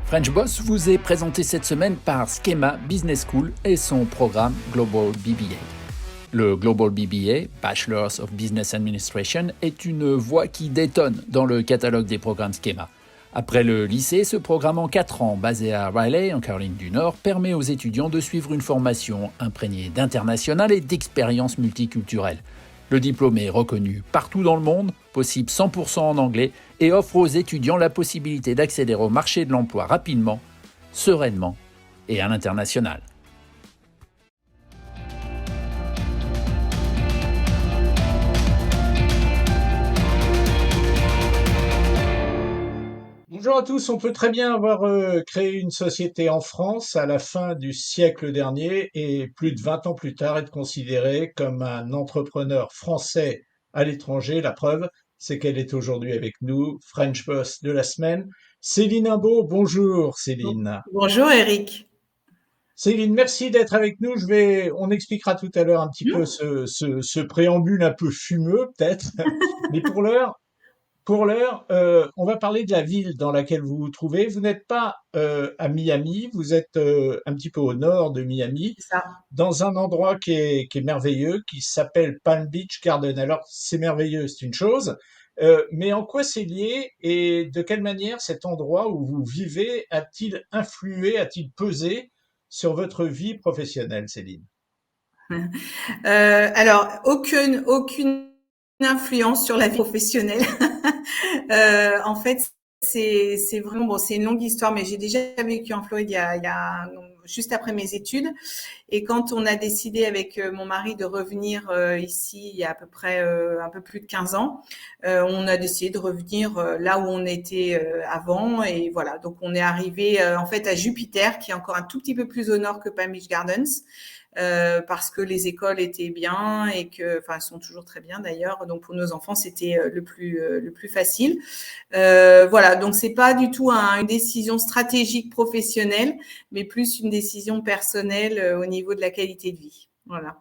French Boss vous est présenté cette semaine par Schema Business School et son programme Global BBA. Le Global BBA, Bachelor of Business Administration, est une voie qui détonne dans le catalogue des programmes Schema. Après le lycée, ce programme en 4 ans, basé à Raleigh, en Caroline du Nord, permet aux étudiants de suivre une formation imprégnée d'international et d'expériences multiculturelles. Le diplôme est reconnu partout dans le monde, possible 100% en anglais, et offre aux étudiants la possibilité d'accéder au marché de l'emploi rapidement, sereinement et à l'international. Bonjour à tous, on peut très bien avoir créé une société en France à la fin du siècle dernier et plus de 20 ans plus tard être considéré comme un entrepreneur français à l'étranger. La preuve, c'est qu'elle est aujourd'hui avec nous, French Boss de la semaine. Céline Imbeau, bonjour Céline. Bonjour Eric. Céline, merci d'être avec nous. On expliquera tout à l'heure un petit peu ce préambule un peu fumeux peut-être, mais pour l'heure, on va parler de la ville dans laquelle vous vous trouvez. Vous n'êtes pas à Miami, vous êtes un petit peu au nord de Miami, C'est ça. dans un endroit qui est merveilleux, qui s'appelle Palm Beach Garden. Alors, c'est merveilleux, c'est une chose, mais en quoi c'est lié et de quelle manière cet endroit où vous vivez a-t-il influé, a-t-il pesé sur votre vie professionnelle, Céline? Alors, aucune influence sur la vie professionnelle. En fait, c'est vraiment bon, c'est une longue histoire, mais j'ai déjà vécu en Floride juste après mes études. Et quand on a décidé avec mon mari de revenir ici il y a à peu près un peu plus de 15 ans, on a décidé de revenir là où on était avant. Et voilà, donc on est arrivé en fait à Jupiter, qui est encore un tout petit peu plus au nord que Palm Beach Gardens. Parce que les écoles étaient bien et que, enfin, elles sont toujours très bien d'ailleurs. Donc pour nos enfants, c'était le plus facile. Voilà, donc c'est pas du tout une décision stratégique professionnelle, mais plus une décision personnelle au niveau de la qualité de vie. Voilà.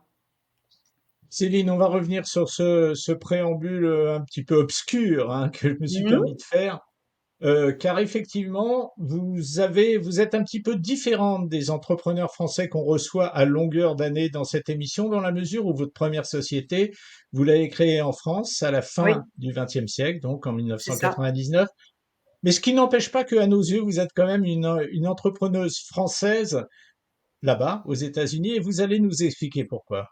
Céline, on va revenir sur ce préambule un petit peu obscur hein, que je me suis permis Mmh. de faire. Car effectivement, vous êtes un petit peu différente des entrepreneurs français qu'on reçoit à longueur d'année dans cette émission, dans la mesure où votre première société, vous l'avez créée en France à la Oui, fin du XXe siècle, donc en c'est ça. 1999. Mais ce qui n'empêche pas qu'à nos yeux, vous êtes quand même une entrepreneuse française là-bas, aux États-Unis, et vous allez nous expliquer pourquoi.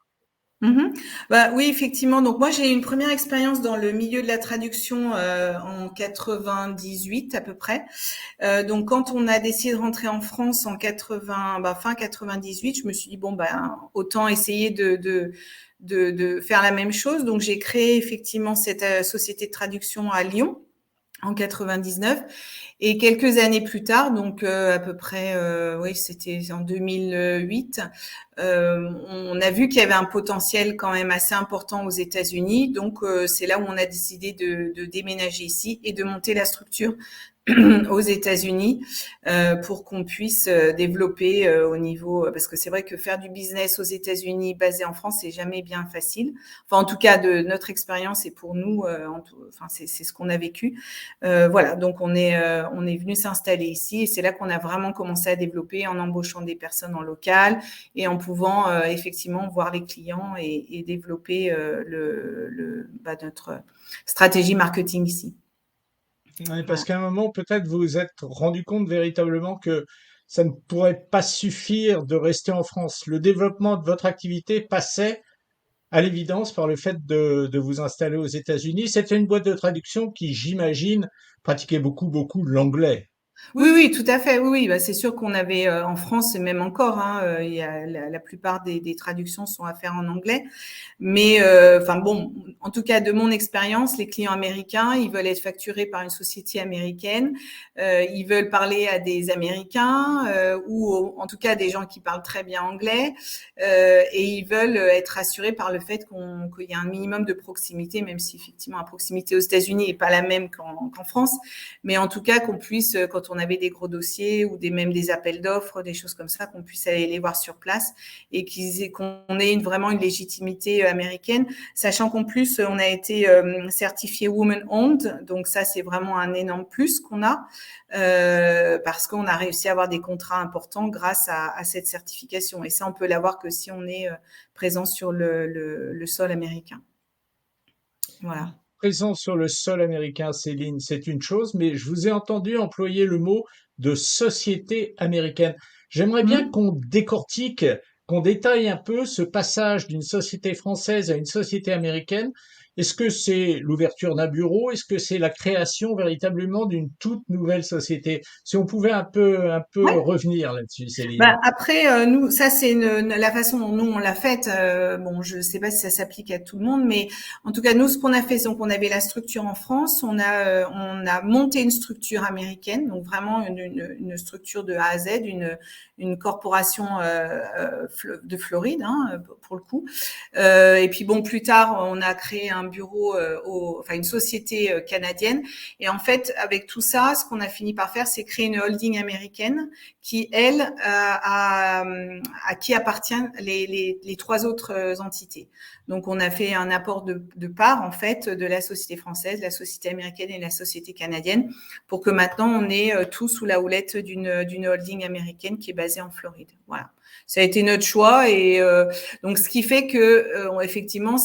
Mmh. Bah, oui, effectivement. Donc moi, j'ai eu une première expérience dans le milieu de la traduction en 98 à peu près. Donc quand on a décidé de rentrer en France en 80, fin 98, je me suis dit bon ben autant essayer de faire la même chose. Donc j'ai créé effectivement cette société de traduction à Lyon en 99 et quelques années plus tard, donc à peu près, oui, c'était en 2008, on a vu qu'il y avait un potentiel quand même assez important aux États-Unis. Donc c'est là où on a décidé de déménager ici et de monter la structure aux États-Unis pour qu'on puisse développer au niveau parce que c'est vrai que faire du business aux États-Unis basé en France c'est jamais bien facile. Enfin en tout cas de notre expérience et pour nous enfin c'est ce qu'on a vécu. Voilà, donc on est venu s'installer ici et c'est là qu'on a vraiment commencé à développer en embauchant des personnes en local et en pouvant effectivement voir les clients et développer notre stratégie marketing ici. Ouais, parce Voilà. qu'à un moment, peut-être vous vous êtes rendu compte véritablement que ça ne pourrait pas suffire de rester en France. Le développement de votre activité passait à l'évidence par le fait de vous installer aux États-Unis. C'était une boîte de traduction qui, j'imagine, pratiquait beaucoup l'anglais. Oui, oui, tout à fait. Oui, oui. Bah, c'est sûr qu'on avait en France et même encore, hein, il y a la plupart des traductions sont à faire en anglais. Mais enfin bon, en tout cas de mon expérience, les clients américains, ils veulent être facturés par une société américaine, ils veulent parler à des Américains en tout cas des gens qui parlent très bien anglais, et ils veulent être assurés par le fait qu'il y a un minimum de proximité, même si effectivement la proximité aux États-Unis est pas la même qu'en France, mais en tout cas qu'on puisse, quand quand on avait des gros dossiers ou même des appels d'offres, des choses comme ça, qu'on puisse aller les voir sur place et qu'on ait vraiment une légitimité américaine, sachant qu'en plus, on a été certifié Women Owned, donc ça, c'est vraiment un énorme plus qu'on a, parce qu'on a réussi à avoir des contrats importants grâce à cette certification. Et ça, on peut l'avoir que si on est présent sur le sol américain. Voilà. Présent sur le sol américain, Céline, c'est une chose, mais je vous ai entendu employer le mot de société américaine. J'aimerais bien Mmh. qu'on décortique, qu'on détaille un peu ce passage d'une société française à une société américaine. Est-ce que c'est l'ouverture d'un bureau? Est-ce que c'est la création véritablement d'une toute nouvelle société? Si on pouvait un peu Ouais. revenir là-dessus, Céline. Bah, après, nous, ça c'est la façon dont nous on l'a faite. Bon, je sais pas si ça s'applique à tout le monde, mais en tout cas nous, ce qu'on a fait, c'est qu'on avait la structure en France, on a monté une structure américaine, donc vraiment une structure de A à Z, une corporation de Floride, hein, pour le coup. Et puis bon, plus tard, on a créé un bureau, enfin une société canadienne. Et en fait, avec tout ça, ce qu'on a fini par faire, c'est créer une holding américaine qui, elle, à qui appartiennent les trois autres entités. Donc, on a fait un apport de part, en fait, de la société française, la société américaine et la société canadienne, pour que maintenant, on ait tout sous la houlette d'une holding américaine qui est basée en Floride. Voilà. Ça a été notre choix et donc ce qui fait que effectivement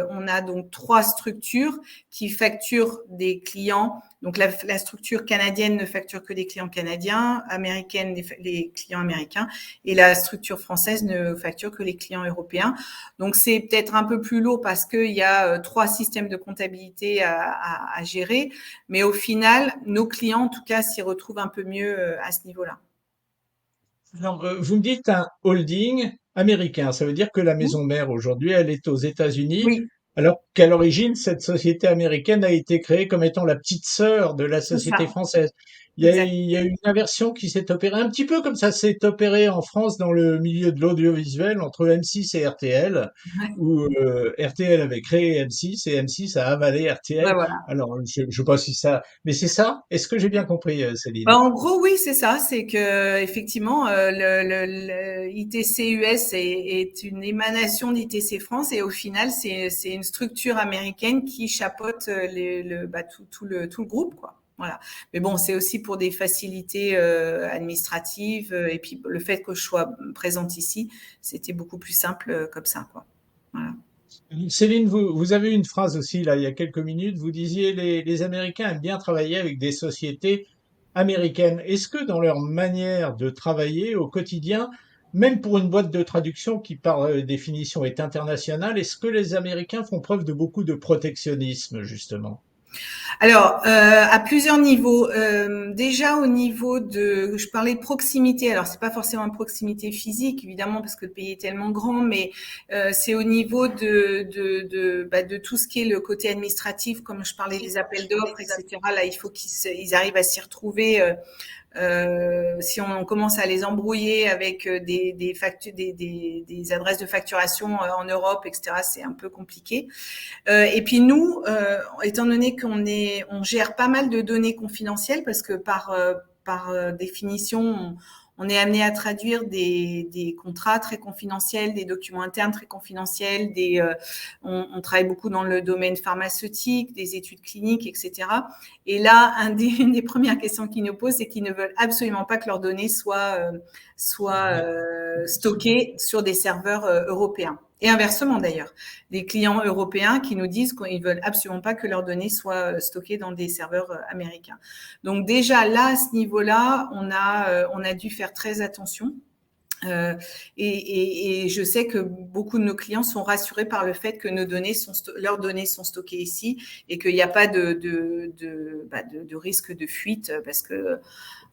on a donc trois structures qui facturent des clients. Donc la structure canadienne ne facture que des clients canadiens, américaine les clients américains et la structure française ne facture que les clients européens. Donc c'est peut-être un peu plus lourd parce qu'il y a trois systèmes de comptabilité à gérer, mais au final nos clients en tout cas s'y retrouvent un peu mieux à ce niveau-là. Alors, vous me dites un holding américain. Ça veut dire que la maison mère aujourd'hui, elle est aux États-Unis, Oui, alors qu'à l'origine, cette société américaine a été créée comme étant la petite sœur de la c'est société ça, française. exact. Il y a une inversion qui s'est opérée, un petit peu comme ça s'est opéré en France dans le milieu de l'audiovisuel entre M6 et RTL, Ouais. où RTL avait créé M6 et M6 a avalé Ben RTL. voilà. Alors, je ne sais pas si ça, mais c'est ça. Est-ce que j'ai bien compris, Céline? Bah, en gros, oui, c'est ça. C'est que effectivement, le ITC US est une émanation d'ITC France et au final, c'est une structure américaine qui chapeaute tout le groupe, quoi. Voilà. Mais bon, c'est aussi pour des facilités administratives et puis le fait que je sois présente ici, c'était beaucoup plus simple comme ça, quoi. Voilà. Céline, vous avez une phrase aussi, là, il y a quelques minutes. Vous disiez les Américains aiment bien travailler avec des sociétés américaines. Est-ce que dans leur manière de travailler au quotidien, même pour une boîte de traduction qui par définition est internationale, est-ce que les Américains font preuve de beaucoup de protectionnisme, justement? Alors, à plusieurs niveaux. Déjà au niveau je parlais de proximité. Alors, c'est pas forcément une proximité physique, évidemment, parce que le pays est tellement grand, mais c'est au niveau de tout ce qui est le côté administratif, comme je parlais des appels d'offres, etc. Là, il faut ils arrivent à s'y retrouver. Si on commence à les embrouiller avec des adresses de facturation en Europe, etc., c'est un peu compliqué. Et puis nous, étant donné on gère pas mal de données confidentielles parce que par définition, on est amené à traduire des contrats très confidentiels, des documents internes très confidentiels, on travaille beaucoup dans le domaine pharmaceutique, des études cliniques, etc. Et là, une des premières questions qu'ils nous posent, c'est qu'ils ne veulent absolument pas que leurs données soient stockées sur des serveurs européens. Et inversement d'ailleurs, des clients européens qui nous disent qu'ils veulent absolument pas que leurs données soient stockées dans des serveurs américains. Donc déjà là, à ce niveau-là, on a dû faire très attention. Et je sais que beaucoup de nos clients sont rassurés par le fait que leurs données sont stockées ici et qu'il n'y a pas de risque de fuite parce que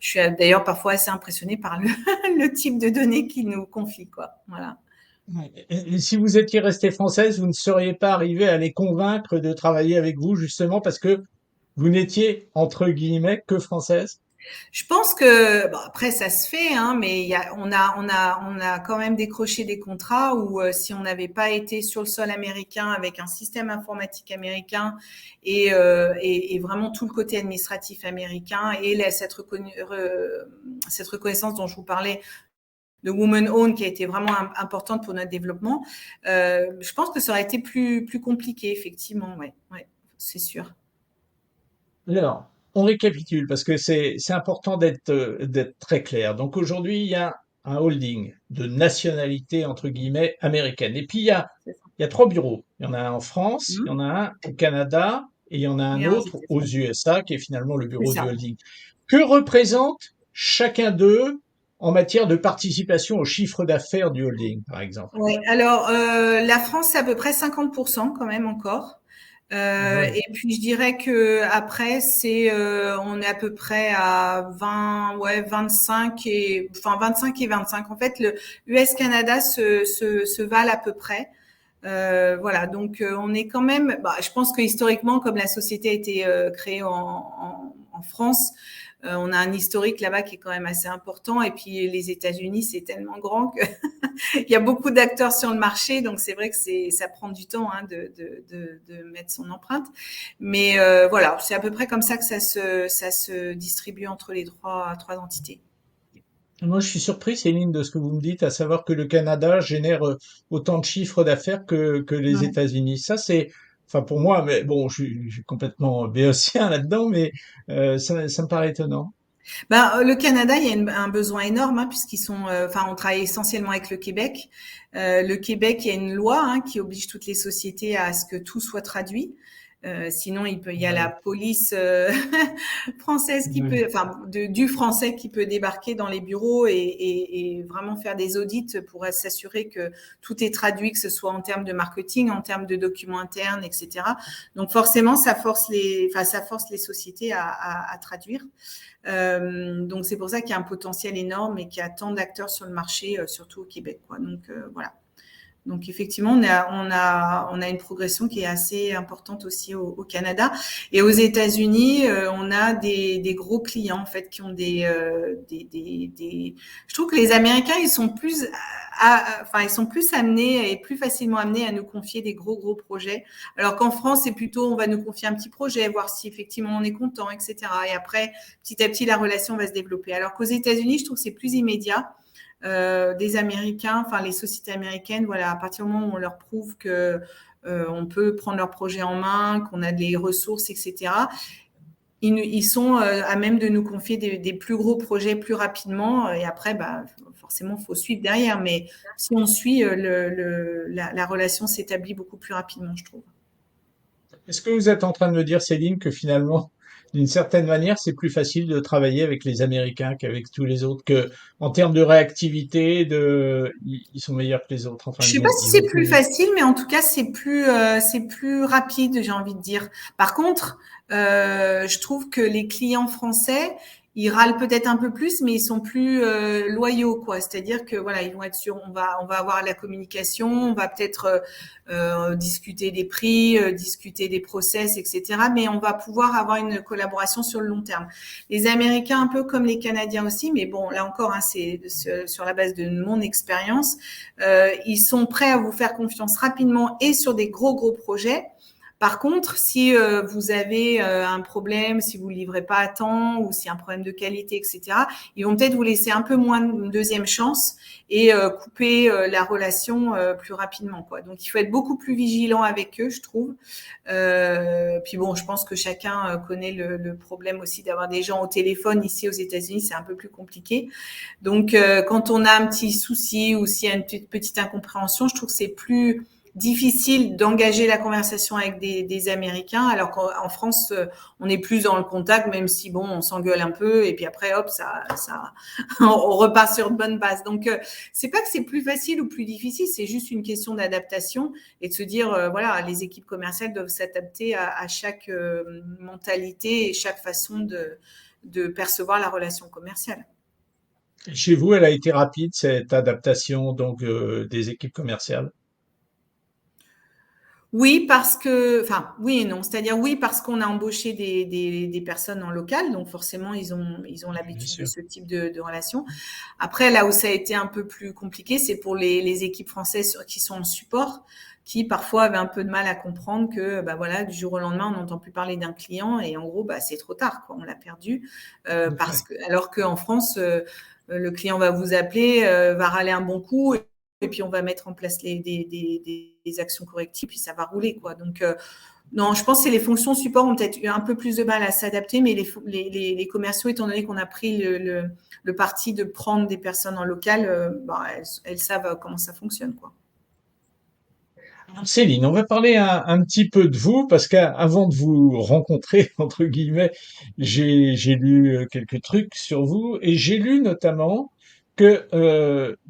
je suis d'ailleurs parfois assez impressionnée par le type de données qu'ils nous confient, quoi. Voilà. Ouais. Et si vous étiez restée française, vous ne seriez pas arrivé à les convaincre de travailler avec vous, justement parce que vous n'étiez, entre guillemets, que française? Je pense que bon, après ça se fait, hein, mais on a quand même décroché des contrats où si on n'avait pas été sur le sol américain avec un système informatique américain et vraiment tout le côté administratif américain et cette reconnaissance dont je vous parlais de Women Own qui a été vraiment importante pour notre développement, je pense que ça aurait été plus compliqué effectivement, ouais, c'est sûr. Alors, on récapitule parce que c'est important d'être très clair. Donc aujourd'hui, il y a un holding de nationalité entre guillemets américaine. Et puis il y a trois bureaux. Il y en a un en France, il y en a un au Canada et il y en a un Et aux autre aux États-Unis. USA qui est finalement le C'est bureau du ça. holding. Que représente chacun d'eux en matière de participation au chiffre d'affaires du holding, par exemple? Ouais, alors la France, c'est à peu près 50% quand même encore. Oui. Et puis je dirais que après, on est à peu près à 20, ouais, 25 et, enfin 25 et 25. En fait, le US-Canada se valent à peu près. Voilà, donc on est quand même. Bah, je pense que historiquement, comme la société a été créée en France, on a un historique là-bas qui est quand même assez important. Et puis les États-Unis, c'est tellement grand que il y a beaucoup d'acteurs sur le marché, donc c'est vrai que ça prend du temps hein, de mettre son empreinte. Mais voilà, c'est à peu près comme ça que ça se distribue entre les trois entités. Moi, je suis surpris, Céline, de ce que vous me dites, à savoir que le Canada génère autant de chiffres d'affaires que les Ouais. États-Unis. Ça, c'est, enfin, pour moi, mais bon, je suis complètement béotien là-dedans, mais ça me paraît étonnant. Ben, le Canada, il y a un besoin énorme hein, puisqu'ils sont, enfin, on travaille essentiellement avec le Québec. Le Québec, il y a une loi hein, qui oblige toutes les sociétés à ce que tout soit traduit. Sinon, il y a la Ouais, police française qui peut, ouais. enfin, du français qui peut débarquer dans les bureaux et vraiment faire des audits pour s'assurer que tout est traduit, que ce soit en termes de marketing, en termes de documents internes, etc. Donc forcément, ça force les sociétés à traduire. Donc c'est pour ça qu'il y a un potentiel énorme et qu'il y a tant d'acteurs sur le marché, surtout au Québec. Quoi. Donc voilà. Donc effectivement, on a une progression qui est assez importante aussi au Canada et aux États-Unis, on a des gros clients en fait qui ont des. Je trouve que les Américains ils sont plus, enfin ils sont plus amenés et plus facilement amenés à nous confier des gros projets, alors qu'en France c'est plutôt on va nous confier un petit projet, voir si effectivement on est content, etc. Et après petit à petit la relation va se développer. Alors qu'aux États-Unis, je trouve que c'est plus immédiat des Américains, enfin les sociétés américaines, voilà, à partir du moment où on leur prouve que on peut prendre leur projet en main, qu'on a des ressources, etc. Ils sont à même de nous confier des plus gros projets plus rapidement. Et après, bah, forcément, il faut suivre derrière. Mais si on suit, la relation s'établit beaucoup plus rapidement, je trouve. Est-ce que vous êtes en train de me dire, Céline, que finalement, d'une certaine manière, c'est plus facile de travailler avec les Américains qu'avec tous les autres, que en termes de réactivité, ils sont meilleurs que les autres. Enfin, Je sais pas si ils c'est vont plus plus vite. facile, mais en tout cas, c'est plus rapide, j'ai envie de dire. Par contre, je trouve que les clients français, ils râlent peut-être un peu plus, mais ils sont plus loyaux, quoi. C'est-à-dire que voilà, ils vont être sûrs, on va avoir la communication, on va peut-être discuter des prix, discuter des process, etc. Mais on va pouvoir avoir une collaboration sur le long terme. Les Américains, un peu comme les Canadiens aussi, mais bon, là encore, hein, c'est sur la base de mon expérience. Ils sont prêts à vous faire confiance rapidement et sur des gros projets. Par contre, si vous avez un problème, si vous ne livrez pas à temps ou s'il y a un problème de qualité, etc., ils vont peut-être vous laisser un peu moins une deuxième chance et couper la relation plus rapidement. Quoi. Donc, il faut être beaucoup plus vigilant avec eux, je trouve. Puis bon, je pense que chacun connaît le problème aussi d'avoir des gens au téléphone. Ici, aux États-Unis, c'est un peu plus compliqué. Donc, quand on a un petit souci ou s'il y a une petite incompréhension, je trouve que c'est plus difficile d'engager la conversation avec des Américains, alors qu'en France, on est plus dans le contact, même si bon, on s'engueule un peu, et puis après, hop, on repart sur de bonnes bases. Donc, c'est pas que c'est plus facile ou plus difficile, c'est juste une question d'adaptation et de se dire, voilà, les équipes commerciales doivent s'adapter à chaque mentalité et chaque façon de percevoir la relation commerciale. Chez vous, elle a été rapide, cette adaptation donc des équipes commerciales. Oui, parce que, enfin, oui et non. C'est-à-dire oui, parce qu'on a embauché des personnes en local, donc forcément, ils ont Bien l'habitude de sûr. ce type de relation. Après, là où ça a été un peu plus compliqué, c'est pour les équipes françaises qui sont en support, qui parfois avaient un peu de mal à comprendre que, bah voilà, du jour au lendemain, on n'entend plus parler d'un client et en gros, bah c'est trop tard, quoi. On l'a perdu Tout à parce fait. que, alors qu'en France, le client va vous appeler, va râler un bon coup et puis on va mettre en place des actions correctives, puis ça va rouler, quoi. Donc, non, je pense que les fonctions support ont peut-être eu un peu plus de mal à s'adapter, mais les commerciaux, étant donné qu'on a pris le parti de prendre des personnes en local, bah, elles savent comment ça fonctionne, quoi. Alors, Céline, on va parler un petit peu de vous, parce qu'avant de vous rencontrer, entre guillemets, j'ai lu quelques trucs sur vous, et j'ai lu notamment que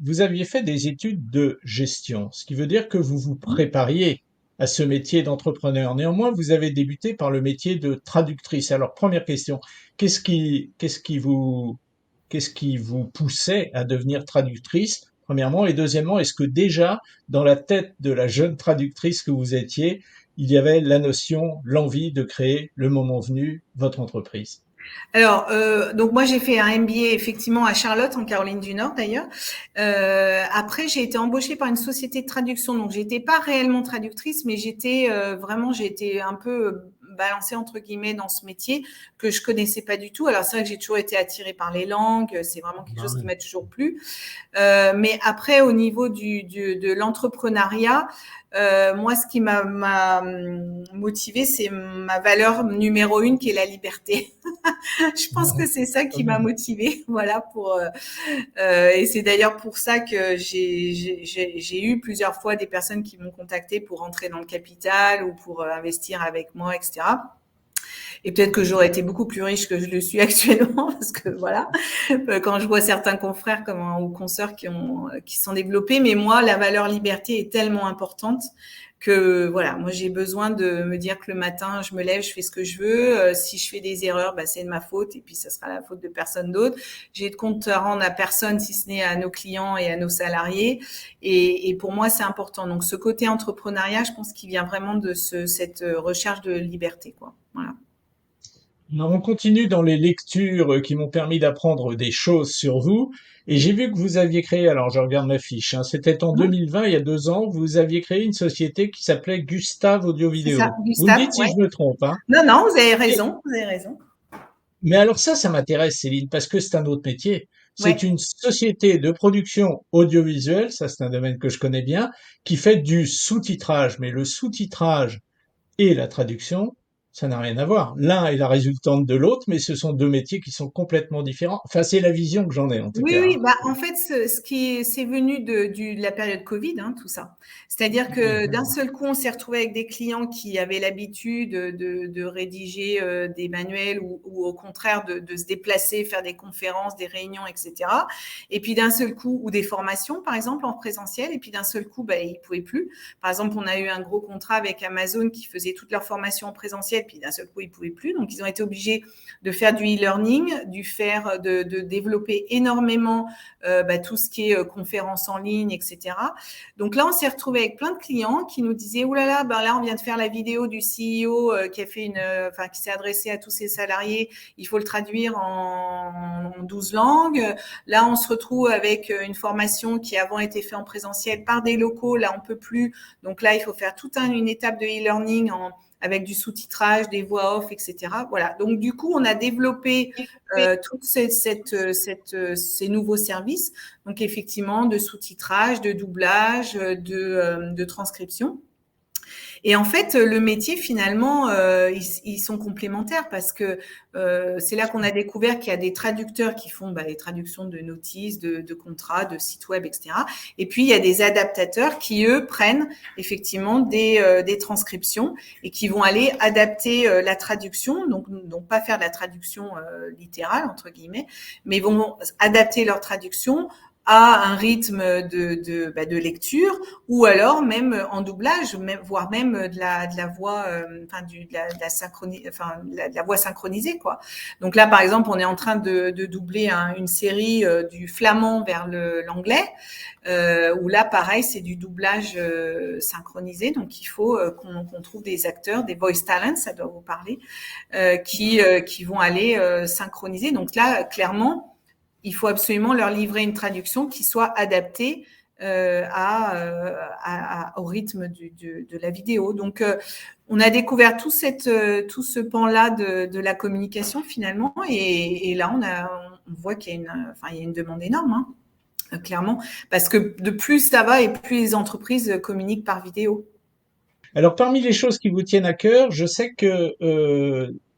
vous aviez fait des études de gestion, ce qui veut dire que vous vous prépariez à ce métier d'entrepreneur. Néanmoins, vous avez débuté par le métier de traductrice. Alors, première question, qu'est-ce qui vous poussait à devenir traductrice, premièrement, et deuxièmement, est-ce que déjà, dans la tête de la jeune traductrice que vous étiez, il y avait la notion, l'envie de créer, le moment venu, votre entreprise? Alors, donc moi j'ai fait un MBA effectivement à Charlotte en Caroline du Nord d'ailleurs. Après j'ai été embauchée par une société de traduction, donc j'étais pas réellement traductrice, mais j'étais vraiment j'ai été un peu balancée entre guillemets dans ce métier que je connaissais pas du tout. Alors c'est vrai que j'ai toujours été attirée par les langues, c'est vraiment quelque Bah chose qui oui. m'a toujours plu. Mais après, au niveau de l'entrepreneuriat, moi, ce qui m'a motivée, c'est ma valeur numéro une, qui est la liberté. Je pense que c'est ça qui m'a motivée, voilà, et c'est d'ailleurs pour ça que j'ai eu plusieurs fois des personnes qui m'ont contacté pour entrer dans le capital ou pour investir avec moi, etc. Et peut-être que j'aurais été beaucoup plus riche que je le suis actuellement, parce que voilà, quand je vois certains confrères ou consoeurs qui sont développés, mais moi, la valeur liberté est tellement importante que voilà, moi j'ai besoin de me dire que le matin, je me lève, je fais ce que je veux. Si je fais des erreurs, bah, c'est de ma faute et puis ça sera la faute de personne d'autre. J'ai de compte à rendre à personne si ce n'est à nos clients et à nos salariés. Et pour moi, c'est important. Donc ce côté entrepreneuriat, je pense qu'il vient vraiment de cette recherche de liberté, quoi. Voilà. Alors, on continue dans les lectures qui m'ont permis d'apprendre des choses sur vous. Et j'ai vu que vous aviez créé, alors je regarde ma fiche, hein, c'était en Mmh. 2020, il y a 2 ans, vous aviez créé une société qui s'appelait Gustave Audio C'est ça, Vidéo. Vous me Gustave, dites si ouais. je me trompe, hein. Non, non, vous avez Et- raison, vous avez raison. mais alors ça m'intéresse, Céline, parce que c'est un autre métier. C'est Ouais. une société de production audiovisuelle, ça c'est un domaine que je connais bien, qui fait du sous-titrage. Mais le sous-titrage et la traduction, ça n'a rien à voir. L'un est la résultante de l'autre, mais ce sont deux métiers qui sont complètement différents. Enfin, c'est la vision que j'en ai en tout Oui, cas, oui, hein. bah, en fait, c'est venu de la période Covid, hein, tout ça. C'est-à-dire Oui, que oui, d'un oui. seul coup, on s'est retrouvé avec des clients qui avaient l'habitude de rédiger des manuels ou au contraire de se déplacer, faire des conférences, des réunions, etc. Et puis d'un seul coup, ou des formations, par exemple, en présentiel, et puis d'un seul coup, bah, ils pouvaient plus. Par exemple, on a eu un gros contrat avec Amazon qui faisait toutes leurs formations en présentiel, puis d'un seul coup, ils pouvaient plus. Donc, ils ont été obligés de faire du e-learning, de développer énormément bah, tout ce qui est conférences en ligne, etc. Donc là, on s'est retrouvé avec plein de clients qui nous disaient, oh là là, ben là, on vient de faire la vidéo du CEO qui a fait qui s'est adressé à tous ses salariés. Il faut le traduire en 12 langues. Là, on se retrouve avec une formation qui avant était faite en présentiel par des locaux. Là, on peut plus. Donc là, il faut faire toute une étape de e-learning avec du sous-titrage, des voix off, etc. Voilà. Donc du coup, on a développé tous ces nouveaux services. Donc effectivement, de sous-titrage, de doublage, de transcription. Et en fait, le métier, finalement, ils sont complémentaires parce que c'est là qu'on a découvert qu'il y a des traducteurs qui font les traductions de notices, de contrats, de sites web, etc. Et puis, il y a des adaptateurs qui, eux, prennent effectivement des transcriptions et qui vont aller adapter la traduction, donc pas faire de la traduction littérale, entre guillemets, mais vont adapter leur traduction à un rythme de lecture, ou alors même en doublage, voire même de la voix, de la voix synchronisée, quoi. Donc là, par exemple, on est en train de doubler une série du flamand vers l'anglais, où là, pareil, c'est du doublage synchronisé. Donc, il faut qu'on trouve des acteurs, des voice talents, ça doit vous parler, qui vont aller synchroniser. Donc là, clairement, il faut absolument leur livrer une traduction qui soit adaptée au rythme de la vidéo. Donc, on a découvert tout ce pan-là de la communication finalement, et là, on voit qu'il y a une demande énorme, hein, clairement, parce que de plus ça va et plus les entreprises communiquent par vidéo. Alors, parmi les choses qui vous tiennent à cœur, je sais que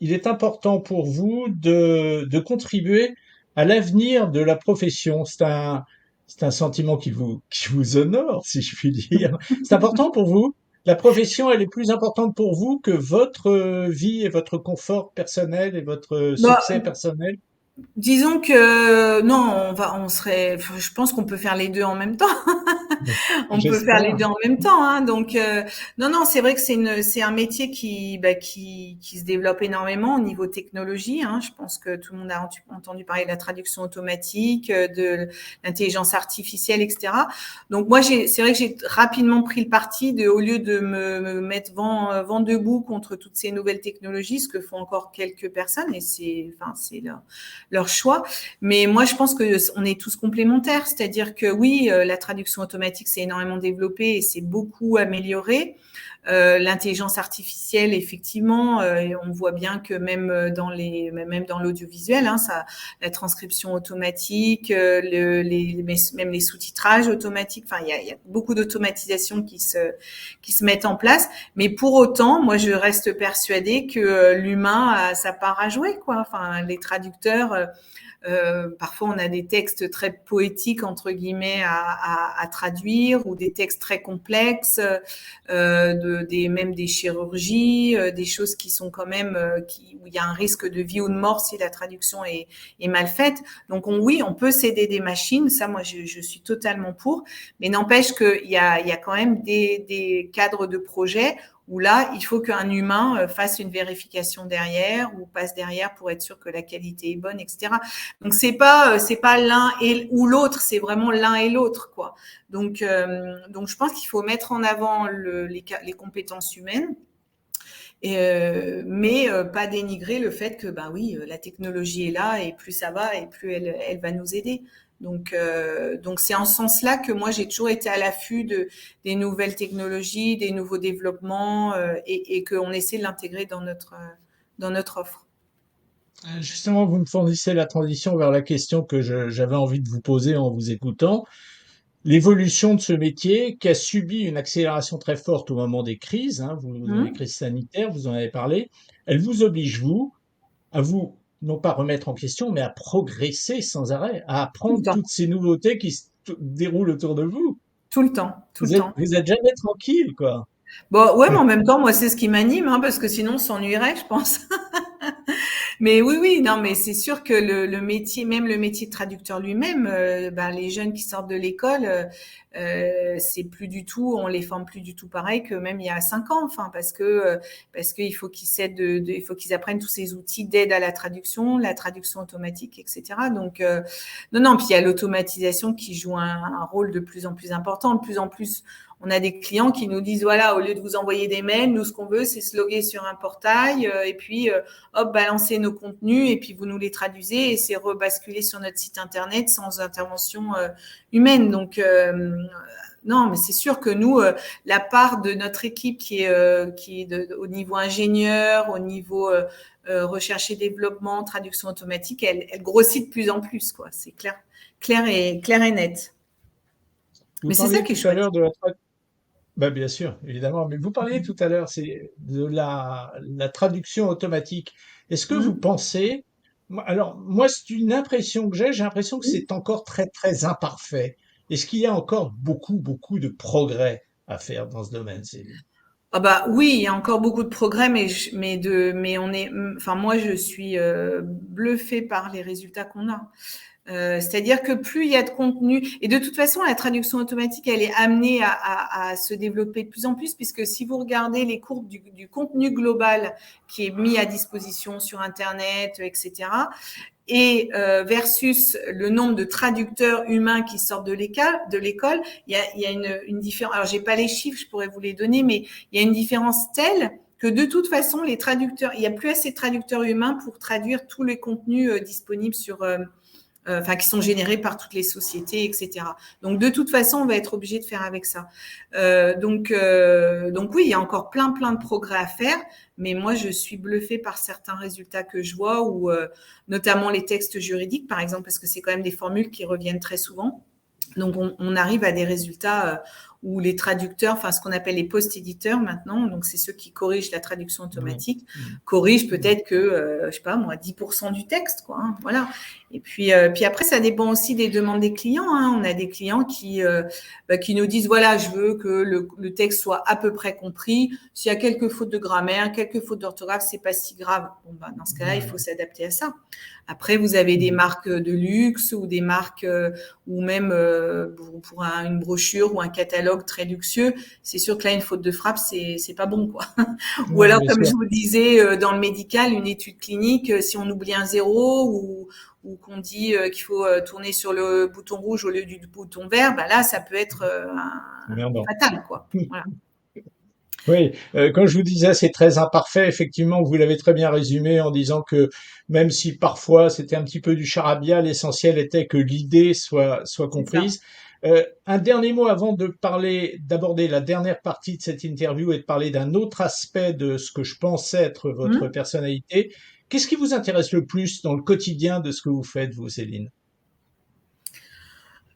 il est important pour vous de contribuer à l'avenir de la profession. C'est un sentiment qui vous honore, si je puis dire. C'est important pour vous. La profession, elle est plus importante pour vous que votre vie et votre confort personnel et votre succès Bah, personnel. disons que non, je pense qu'on peut faire les deux en même temps. On peut faire les J'espère. deux en même temps, hein. Donc non, non, c'est vrai que c'est un métier qui se développe énormément au niveau technologie, hein. Je pense que tout le monde a entendu parler de la traduction automatique, de l'intelligence artificielle, etc. Donc moi, c'est vrai que j'ai rapidement pris le parti au lieu de me mettre vent debout contre toutes ces nouvelles technologies, ce que font encore quelques personnes, et c'est leur choix. Mais moi, je pense que on est tous complémentaires, c'est-à-dire que oui, la traduction automatique s'est énormément développée et s'est beaucoup améliorée. L'intelligence artificielle, effectivement, on voit bien que même dans l'audiovisuel, hein, la transcription automatique, même les sous-titrages automatiques. Enfin, il y a beaucoup d'automatisation qui se mettent en place. Mais pour autant, moi, je reste persuadée que l'humain a sa part à jouer, quoi. Enfin, les traducteurs. Parfois, on a des textes très poétiques, entre guillemets, à traduire, ou des textes très complexes, même des chirurgies, des choses qui sont quand même, où il y a un risque de vie ou de mort si la traduction est mal faite. Donc, oui, on peut s'aider des machines. Ça, moi, je suis totalement pour. Mais n'empêche qu'il y a quand même des cadres de projet où là, il faut qu'un humain fasse une vérification derrière ou passe derrière pour être sûr que la qualité est bonne, etc. Donc c'est pas l'un ou l'autre, c'est vraiment l'un et l'autre, quoi. Donc je pense qu'il faut mettre en avant les compétences humaines. Mais pas dénigrer le fait que bah oui, la technologie est là et plus ça va et plus elle va nous aider. Donc c'est en ce sens-là que moi j'ai toujours été à l'affût des nouvelles technologies, des nouveaux développements, et qu'on essaie de l'intégrer dans notre offre. Justement, vous me fournissez la transition vers la question que j'avais envie de vous poser en vous écoutant. L'évolution de ce métier qui a subi une accélération très forte au moment des crises, hein, dans les Mmh. crises sanitaires, vous en avez parlé, elle vous oblige, vous, à vous, non pas remettre en question, mais à progresser sans arrêt, à Tout le apprendre temps, toutes ces nouveautés qui se déroulent autour de vous. tout le temps, tout le temps. Vous êtes jamais tranquille, quoi. Bon, ouais, mais en même temps, moi, c'est ce qui m'anime, hein, parce que sinon, on s'ennuierait, je pense. Mais oui, oui, non, mais c'est sûr que le métier, même le métier de traducteur lui-même, ben, les jeunes qui sortent de l'école, c'est plus du tout, on les forme plus du tout pareil que même il y a 5 ans, enfin, parce qu'il faut qu'ils il faut qu'ils apprennent tous ces outils d'aide à la traduction automatique, etc. Donc, non, non, puis il y a l'automatisation qui joue un rôle de plus en plus important, de plus en plus. On a des clients qui nous disent, voilà, au lieu de vous envoyer des mails, nous, ce qu'on veut, c'est se loguer sur un portail, et puis hop, balancer nos contenus et puis vous nous les traduisez et c'est rebasculé sur notre site internet sans intervention humaine. Donc non, mais c'est sûr que nous, la part de notre équipe qui est au niveau ingénieur, au niveau recherche et développement, traduction automatique, elle grossit de plus en plus, quoi. C'est clair et net. Vous Mais c'est ça parliez qui est tout à chouette. l'heure de bah, bien sûr, évidemment, mais vous parliez tout à l'heure, c'est de la traduction automatique. Est-ce que vous Mmh. pensez, alors moi c'est une impression que j'ai l'impression que c'est encore très très imparfait. Est-ce qu'il y a encore beaucoup de progrès à faire dans ce domaine, Céline? Ah bah oui, il y a encore beaucoup de progrès, mais on est, enfin moi je suis bluffée par les résultats qu'on a. C'est-à-dire que plus il y a de contenu, et de toute façon, la traduction automatique, elle est amenée à se développer de plus en plus, puisque si vous regardez les courbes du contenu global qui est mis à disposition sur Internet, etc., et versus le nombre de traducteurs humains qui sortent de l'école, il y a une différence. Alors, j'ai pas les chiffres, je pourrais vous les donner, mais il y a une différence telle que de toute façon, les traducteurs, il n'y a plus assez de traducteurs humains pour traduire tous les contenus disponibles sur qui sont générés par toutes les sociétés, etc. Donc, de toute façon, on va être obligé de faire avec ça. Donc oui, il y a encore plein de progrès à faire, mais moi, je suis bluffée par certains résultats que je vois, ou notamment les textes juridiques, par exemple, parce que c'est quand même des formules qui reviennent très souvent. Donc, on arrive à des résultats où les traducteurs, enfin ce qu'on appelle les post-éditeurs maintenant, donc c'est ceux qui corrigent la traduction automatique, corrigent peut-être que, je sais pas moi, 10% du texte, quoi. Hein, voilà. Et puis après, ça dépend aussi des demandes des clients. Hein. On a des clients qui nous disent, voilà, je veux que le texte soit à peu près compris. S'il y a quelques fautes de grammaire, quelques fautes d'orthographe, c'est pas si grave. Bon, dans ce cas-là, il faut s'adapter à ça. Après, vous avez des marques de luxe ou des marques ou même pour une brochure ou un catalogue très luxueux, c'est sûr que là, une faute de frappe, c'est pas bon, quoi. Ou alors, comme je vous disais, dans le médical, une étude clinique, si on oublie un zéro ou qu'on dit qu'il faut tourner sur le bouton rouge au lieu du bouton vert, bah là, ça peut être fatal, quoi. Voilà. Oui, quand je vous disais c'est très imparfait, effectivement, vous l'avez très bien résumé en disant que même si parfois c'était un petit peu du charabia, l'essentiel était que l'idée soit comprise. Un dernier mot avant d'aborder la dernière partie de cette interview et de parler d'un autre aspect de ce que je pense être votre personnalité. Qu'est-ce qui vous intéresse le plus dans le quotidien de ce que vous faites, vous, Céline?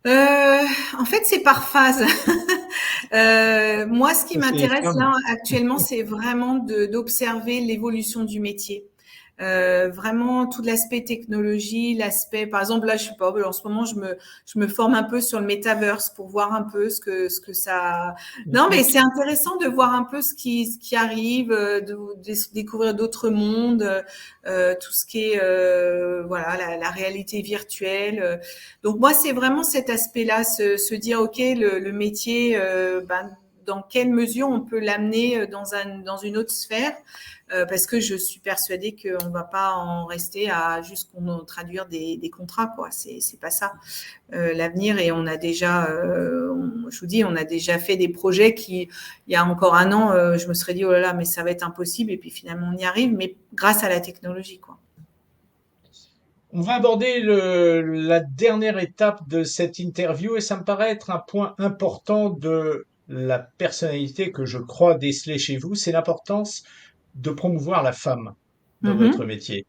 En fait, c'est par phase. Moi, ce qui Ça, c'est les m'intéresse femmes. là actuellement, c'est vraiment d'observer l'évolution du métier. Vraiment tout l'aspect technologie, l'aspect, par exemple là, je sais pas, en ce moment, je me forme un peu sur le metaverse pour voir un peu ce que ça. Non, mais c'est intéressant de voir un peu ce qui arrive, de découvrir d'autres mondes, tout ce qui est voilà la réalité virtuelle. Donc moi, c'est vraiment cet aspect-là, se dire ok, le métier, dans quelle mesure on peut l'amener dans une autre sphère. Parce que je suis persuadée qu'on ne va pas en rester à juste traduire des contrats, quoi. C'est pas ça l'avenir. Et on a déjà, je vous dis, on a déjà fait des projets qui, il y a encore un an, je me serais dit oh là là, mais ça va être impossible. Et puis finalement, on y arrive, mais grâce à la technologie, quoi. On va aborder la dernière étape de cette interview et ça me paraît être un point important de la personnalité que je crois déceler chez vous, c'est l'importance de promouvoir la femme dans votre métier.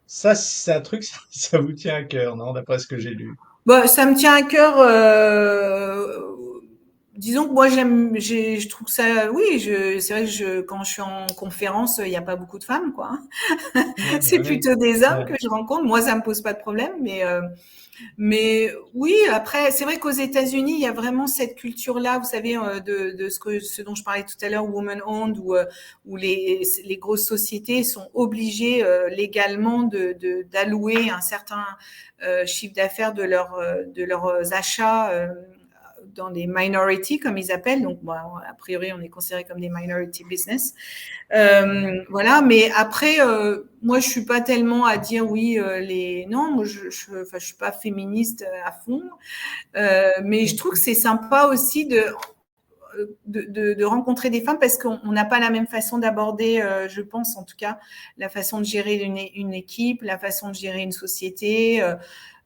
Ça, c'est un truc, ça vous tient à cœur, non, d'après ce que j'ai lu. Bah, ça me tient à cœur. Disons que moi je trouve ça. Oui, c'est vrai que quand je suis en conférence, il n'y a pas beaucoup de femmes, quoi. Ouais, C'est bah oui. plutôt des hommes Ouais. que je rencontre. Moi, ça me pose pas de problème, mais oui. Après, c'est vrai qu'aux États-Unis, il y a vraiment cette culture-là, vous savez, de ce dont je parlais tout à l'heure, woman owned, où les grosses sociétés sont obligées légalement d'allouer un certain chiffre d'affaires de leurs achats dans les minorities, comme ils appellent. Donc, bon, a priori, on est considéré comme des minority business. Voilà, mais après, moi, je suis pas tellement à dire oui, non, moi, je suis pas féministe à fond, mais je trouve que c'est sympa aussi de rencontrer des femmes parce qu'on n'a pas la même façon d'aborder, je pense en tout cas, la façon de gérer une équipe, la façon de gérer une société.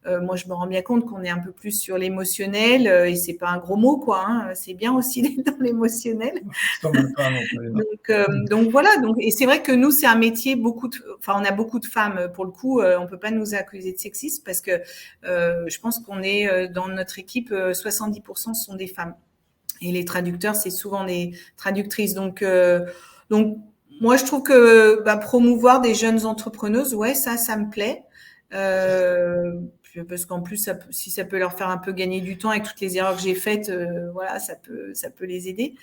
Moi, je me rends bien compte qu'on est un peu plus sur l'émotionnel et c'est pas un gros mot, quoi. Hein, c'est bien aussi d'être dans l'émotionnel. C'est quand même pas non plus, non. Donc voilà. Et c'est vrai que nous, c'est un métier on a beaucoup de femmes pour le coup. On peut pas nous accuser de sexisme parce que je pense qu'on est dans notre équipe, 70% sont des femmes. Et les traducteurs, c'est souvent des traductrices. Donc moi, je trouve que promouvoir des jeunes entrepreneuses, ouais, ça me plaît. Parce qu'en plus, si ça peut leur faire un peu gagner du temps avec toutes les erreurs que j'ai faites, voilà, ça peut les aider.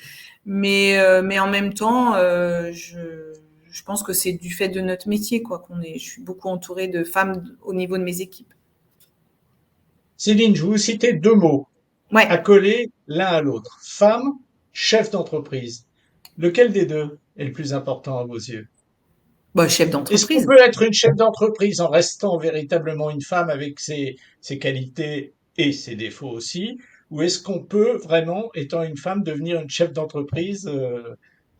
Mais en même temps, je pense que c'est du fait de notre métier, quoi, je suis beaucoup entourée de femmes au niveau de mes équipes. Céline, je vais vous citer deux mots Ouais. accolés l'un à l'autre. Femme, chef d'entreprise. Lequel des deux est le plus important à vos yeux? Bah, chef Est-ce qu'on d'entreprise. peut être une chef d'entreprise en restant véritablement une femme avec ses qualités et ses défauts aussi? Ou est-ce qu'on peut vraiment, étant une femme, devenir une chef d'entreprise?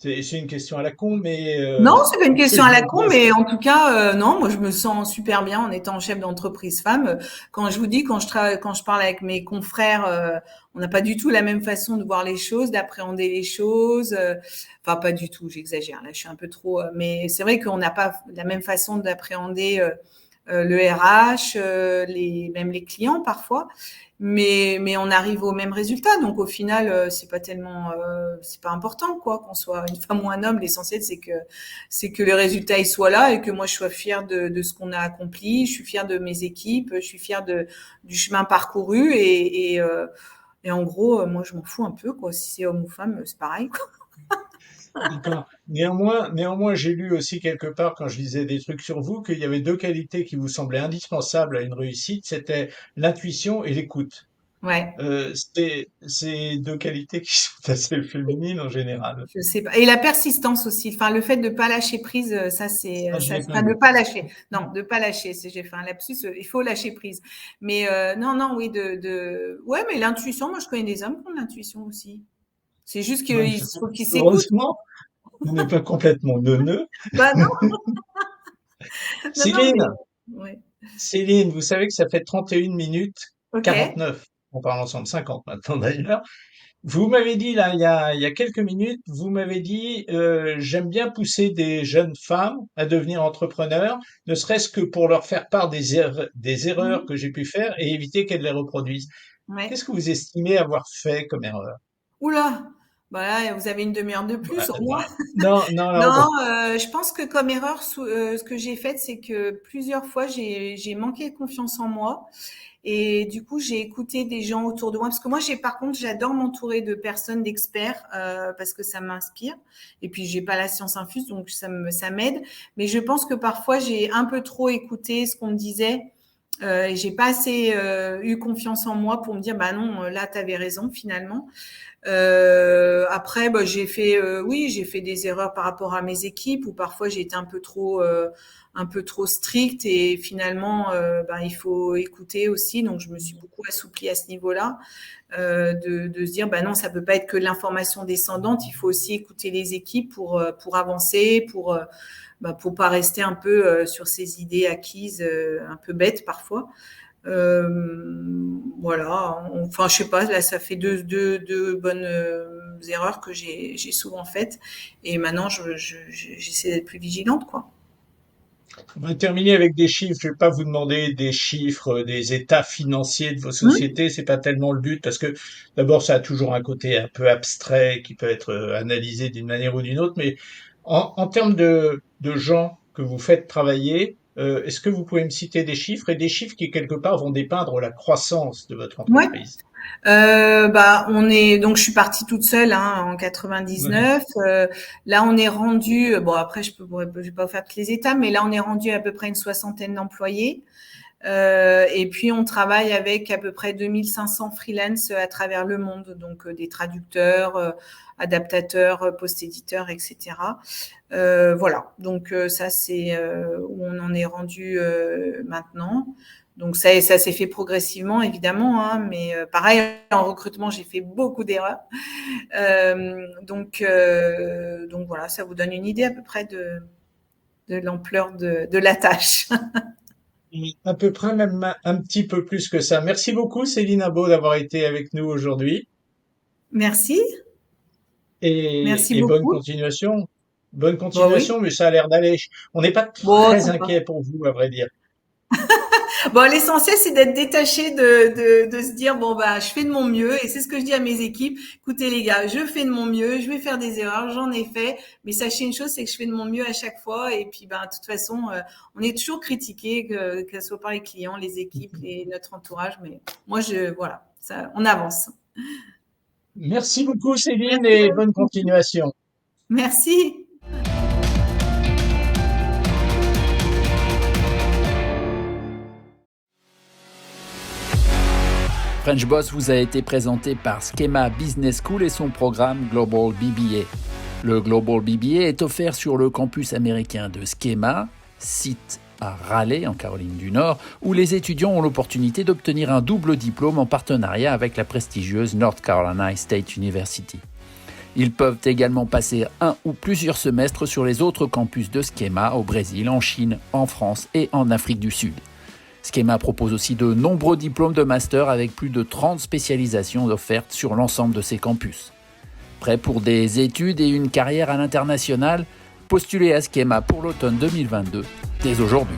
C'est une question à la con, mais Non, c'est pas une question à je la me con, pose. mais en tout cas, non, moi je me sens super bien en étant chef d'entreprise femme. Quand je vous dis, quand je parle avec mes confrères, on n'a pas du tout la même façon de voir les choses, d'appréhender les choses. Enfin, pas du tout, j'exagère. Là, je suis un peu trop. Mais c'est vrai qu'on n'a pas la même façon d'appréhender le RH, même les clients parfois. Mais on arrive au même résultat. Donc au final, c'est pas important quoi, qu'on soit une femme ou un homme. L'essentiel c'est que le résultat il soit là et que moi je sois fière de ce qu'on a accompli. Je suis fière de mes équipes, je suis fière du chemin parcouru et en gros, moi je m'en fous un peu quoi. Si c'est homme ou femme, c'est pareil quoi. D'accord. Néanmoins, j'ai lu aussi quelque part quand je lisais des trucs sur vous qu'il y avait deux qualités qui vous semblaient indispensables à une réussite, c'était l'intuition et l'écoute. Ouais. C'est deux qualités qui sont assez féminines en général. Je sais pas. Et la persistance aussi. Enfin, le fait de pas lâcher prise, Ça, je l'ai pas enfin, de lu. pas lâcher. Non, de pas lâcher. J'ai fait un lapsus. Il faut lâcher prise. Mais non, non, oui, ouais, mais l'intuition. Moi, je connais des hommes qui ont de l'intuition aussi. C'est juste Ouais, qu'il faut qu'ils s'écoutent. heureusement, on n'est pas complètement neuneux. Bah non, non, non, mais Céline, ouais. Céline, vous savez que ça fait 31 minutes Ok. 49. On parle ensemble 50 maintenant d'ailleurs. Vous m'avez dit là, il y a quelques minutes, vous m'avez dit, j'aime bien pousser des jeunes femmes à devenir entrepreneurs, ne serait-ce que pour leur faire part des erreurs Mhm. que j'ai pu faire et éviter qu'elles les reproduisent. Ouais. Qu'est-ce que vous estimez avoir fait comme erreur? Oula. Bah là, vous avez une demi-heure de plus au moins. Non, non, non, Non, bon, je pense que comme erreur, ce que j'ai fait, c'est que plusieurs fois, j'ai manqué de confiance en moi. Et du coup, j'ai écouté des gens autour de moi. Parce que moi, par contre, j'adore m'entourer de personnes, d'experts, parce que ça m'inspire. Et puis, j'ai pas la science infuse, donc ça m'aide. Mais je pense que parfois, j'ai un peu trop écouté ce qu'on me disait. Et j'ai pas assez eu confiance en moi pour me dire, bah non, là, tu avais raison finalement. Après, bah, oui, j'ai fait des erreurs par rapport à mes équipes où parfois j'ai été un peu trop stricte et finalement, bah, il faut écouter aussi. Donc, je me suis beaucoup assouplie à ce niveau-là, de se dire, bah non, ça peut pas être que l'information descendante. Il faut aussi écouter les équipes pour avancer, pour pas rester un peu sur ces idées acquises, un peu bêtes parfois. Voilà. Enfin, je sais pas. Là, ça fait deux bonnes erreurs que j'ai souvent faites. Et maintenant, j'essaie d'être plus vigilante, quoi. on va terminer avec des chiffres. Je vais pas vous demander des chiffres, des états financiers de vos Mmh. sociétés. C'est pas tellement le but parce que d'abord, ça a toujours un côté un peu abstrait qui peut être analysé d'une manière ou d'une autre. Mais en termes de gens que vous faites travailler, est-ce que vous pouvez me citer des chiffres et des chiffres qui quelque part vont dépeindre la croissance de votre Ouais. entreprise? Bah, donc je suis partie toute seule hein, en Ouais. 99. Là, on est rendu. Bon, après, je vais pas vous faire toutes les étapes, mais là, on est rendu à peu près une soixantaine d'employés. Et puis, on travaille avec à peu près 2500 freelance à travers le monde, donc des traducteurs, adaptateurs, post-éditeurs, etc. Voilà, donc ça, c'est où on en est rendu maintenant. Donc ça s'est fait progressivement, évidemment, hein, mais pareil, en recrutement, j'ai fait beaucoup d'erreurs. Donc voilà, ça vous donne une idée à peu près de l'ampleur de la tâche. À peu près même un petit peu plus que ça. Merci beaucoup, Céline Abo, d'avoir été avec nous aujourd'hui Merci, merci et bonne beaucoup. continuation. Bonne Bon, oui. continuation, mais ça a l'air d'aller. On n'est pas Bon, très ça va. inquiet pour vous, à vrai dire. Bon, l'essentiel, c'est d'être détaché de se dire, bon, bah, je fais de mon mieux. Et c'est ce que je dis à mes équipes. Écoutez, les gars, je fais de mon mieux. Je vais faire des erreurs. J'en ai fait. Mais sachez une chose, c'est que je fais de mon mieux à chaque fois. Et puis, bah, de toute façon, on est toujours critiqué, que ce soit par les clients, les équipes, notre entourage. Mais moi, voilà, ça, on avance. Merci beaucoup, Céline, Merci et à bonne vous. continuation. Merci. French Boss vous a été présenté par Schema Business School et son programme Global BBA. Le Global BBA est offert sur le campus américain de Schema, site à Raleigh, en Caroline du Nord, où les étudiants ont l'opportunité d'obtenir un double diplôme en partenariat avec la prestigieuse North Carolina State University. Ils peuvent également passer un ou plusieurs semestres sur les autres campus de Schema au Brésil, en Chine, en France et en Afrique du Sud. Schema propose aussi de nombreux diplômes de master avec plus de 30 spécialisations offertes sur l'ensemble de ses campus. Prêt pour des études et une carrière à l'international? Postulez à Schema pour l'automne 2022 dès aujourd'hui.